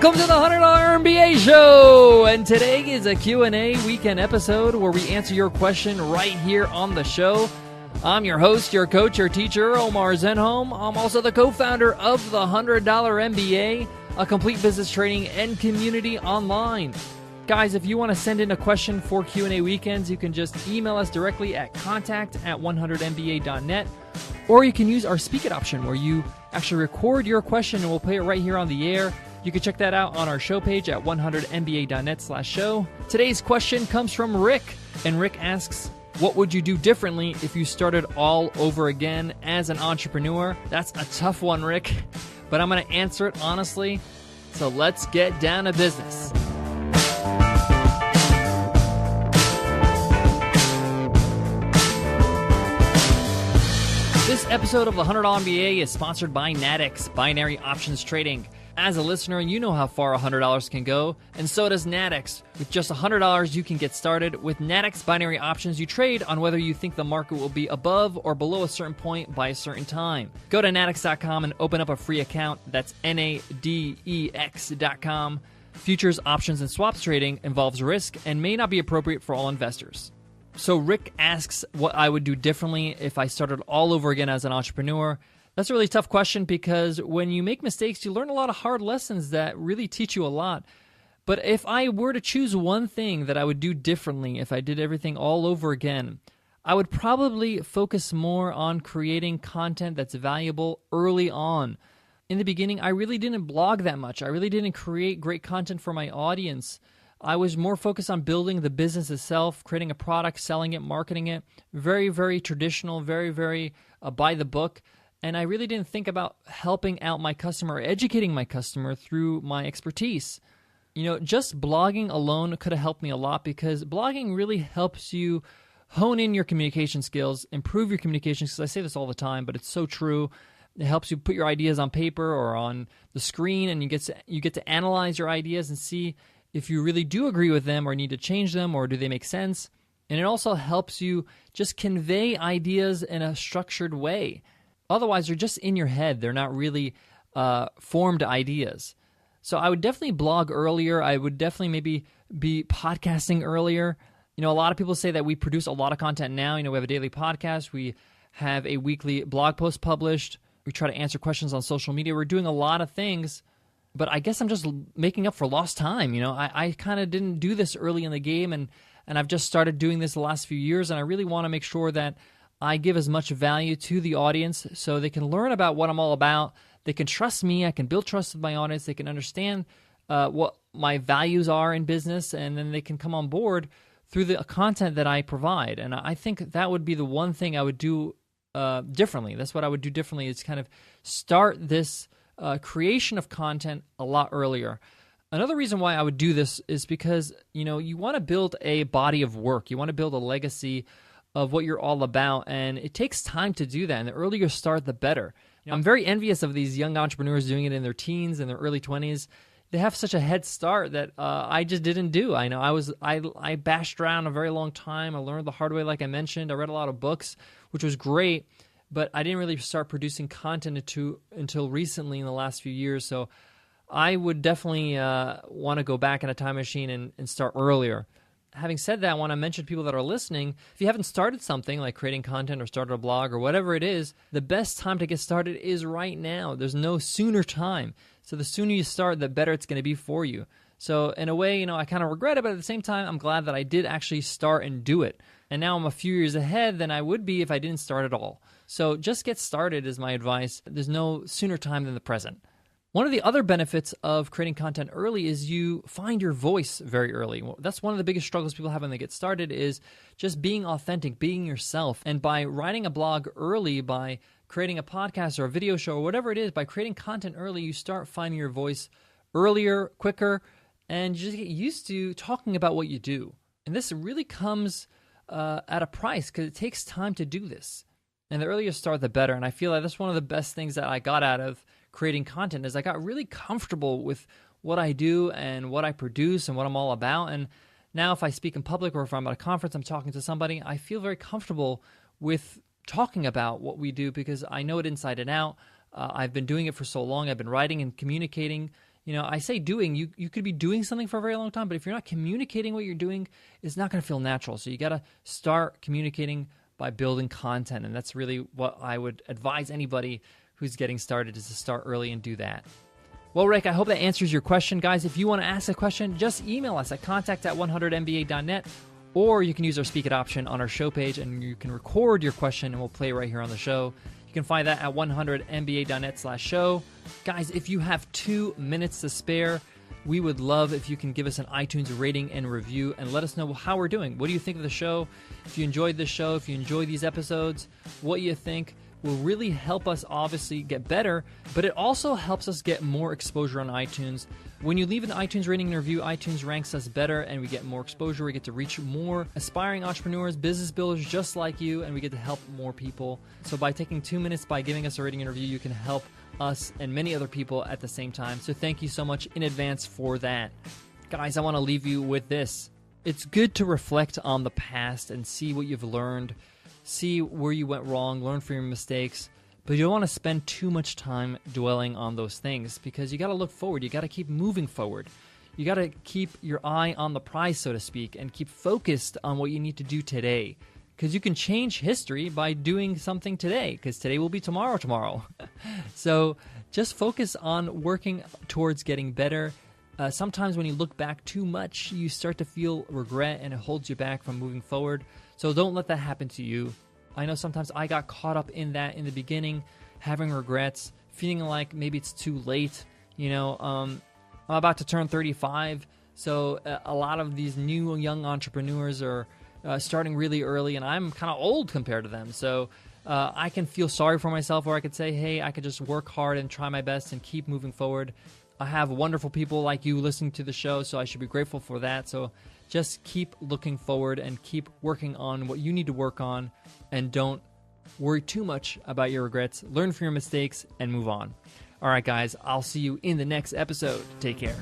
Welcome to the $100 MBA Show, and today is a Q&A weekend episode where we answer your question right here on the show. I'm your host, your coach, your teacher, Omar Zenhom. I'm also the co-founder of the $100 MBA, a complete business training and community online. Guys, if you want to send in a question for Q&A weekends, you can just email us directly at contact@100mba.net, or you can use our Speak It option where you actually record your question and we'll play it right here on the air. You can check that out on our show page at 100mba.net/show. Today's question comes from Rick, and Rick asks, what would you do differently if you started all over again as an entrepreneur? That's a tough one, Rick, but I'm going to answer it honestly. So let's get down to business. This episode of the $100 MBA is sponsored by Natix, Binary Options Trading. As a listener, you know how far $100 can go, and so does Natix. With just $100, you can get started. With Natix Binary Options, you trade on whether you think the market will be above or below a certain point by a certain time. Go to natix.com and open up a free account. That's nadex.com. Futures, options, and swaps trading involves risk and may not be appropriate for all investors. So Rick asks what I would do differently if I started all over again as an entrepreneur. That's a really tough question because when you make mistakes, you learn a lot of hard lessons that really teach you a lot. But if I were to choose one thing that I would do differently if I did everything all over again, I would probably focus more on creating content that's valuable early on. In the beginning, I really didn't blog that much. I really didn't create great content for my audience. I was more focused on building the business itself, creating a product, selling it, marketing it. Very, very traditional, very by the book. And I really didn't think about helping out my customer or educating my customer through my expertise. You know, just blogging alone could have helped me a lot because blogging really helps you hone in your communication skills, improve your communication skills. I say this all the time, but it's so true. It helps you put your ideas on paper or on the screen, and you get to analyze your ideas and see if you really do agree with them or need to change them or do they make sense. And it also helps you just convey ideas in a structured way. Otherwise, they're just in your head. They're not really formed ideas. So I would definitely blog earlier. I would definitely maybe be podcasting earlier. You know, a lot of people say that we produce a lot of content now. You know, we have a daily podcast. We have a weekly blog post published. We try to answer questions on social media. We're doing a lot of things. But I guess I'm just making up for lost time. You know, I kind of didn't do this early in the game, and I've just started doing this the last few years, and I really want to make sure that I give as much value to the audience so they can learn about what I'm all about. They can trust me. I can build trust with my audience. They can understand what my values are in business, and then they can come on board through the content that I provide. And I think that would be the one thing I would do differently. That's what I would do differently is kind of start this creation of content a lot earlier. Another reason why I would do this is because, you know, you want to build a body of work. You want to build a legacy of what you're all about, and it takes time to do that. And the earlier you start, the better. You know, I'm very envious of these young entrepreneurs doing it in their teens and their early 20s. They have such a head start that I just didn't do. I know I bashed around a very long time. I learned the hard way, like I mentioned. I read a lot of books, which was great. But I didn't really start producing content until recently in the last few years. So I would definitely want to go back in a time machine and start earlier. Having said that, I want to mention to people that are listening, if you haven't started something like creating content or started a blog or whatever it is, the best time to get started is right now. There's no sooner time. So the sooner you start, the better it's going to be for you. So in a way, you know, I kind of regret it, but at the same time, I'm glad that I did actually start and do it. And now I'm a few years ahead than I would be if I didn't start at all. So just get started is my advice. There's no sooner time than the present. One of the other benefits of creating content early is you find your voice very early. That's one of the biggest struggles people have when they get started is just being authentic, being yourself. And by writing a blog early, by creating a podcast or a video show or whatever it is, by creating content early, you start finding your voice earlier, quicker, and you just get used to talking about what you do. And this really comes at a price because it takes time to do this. And the earlier you start, the better. And I feel like that's one of the best things that I got out of creating content is I got really comfortable with what I do and what I produce and what I'm all about. And now if I speak in public or if I'm at a conference, I'm talking to somebody, I feel very comfortable with talking about what we do because I know it inside and out. I've been doing it for so long. I've been writing and communicating I say doing, you could be doing something for a very long time, but if you're not communicating what you're doing, it's not going to feel natural. So you got to start communicating by building content. And that's really what I would advise anybody who's getting started, is to start early and do that. Well, Rick, I hope that answers your question. Guys, if you want to ask a question, just email us at contact@100mba.net, or you can use our Speak It option on our show page, and you can record your question, and we'll play it right here on the show. You can find that at 100mba.net/show. Guys, if you have 2 minutes to spare, we would love if you can give us an iTunes rating and review and let us know how we're doing. What do you think of the show? If you enjoyed this show, if you enjoy these episodes, what you think will really help us obviously get better, but it also helps us get more exposure on iTunes. When you leave an iTunes rating and review, iTunes ranks us better and we get more exposure. We get to reach more aspiring entrepreneurs, business builders just like you, and we get to help more people. So by taking 2 minutes, by giving us a rating and review, you can help us and many other people at the same time. So thank you so much in advance for that. Guys, I want to leave you with this. It's good to reflect on the past and see what you've learned, see where you went wrong, learn from your mistakes, but you don't want to spend too much time dwelling on those things, because you got to look forward. You got to keep moving forward. You got to keep your eye on the prize, so to speak, and keep focused on what you need to do today, because you can change history by doing something today, because today will be tomorrow. So just focus on working towards getting better. Sometimes when you look back too much, you start to feel regret and it holds you back from moving forward. So don't let that happen to you. I know sometimes I got caught up in that in the beginning, having regrets, feeling like maybe it's too late. I'm about to turn 35, so a lot of these new young entrepreneurs are starting really early, and I'm kind of old compared to them. So I can feel sorry for myself, or I could say, hey, I could just work hard and try my best and keep moving forward. I have wonderful people like you listening to the show, so I should be grateful for that. So just keep looking forward and keep working on what you need to work on, and don't worry too much about your regrets. Learn from your mistakes and move on. All right, guys, I'll see you in the next episode. Take care.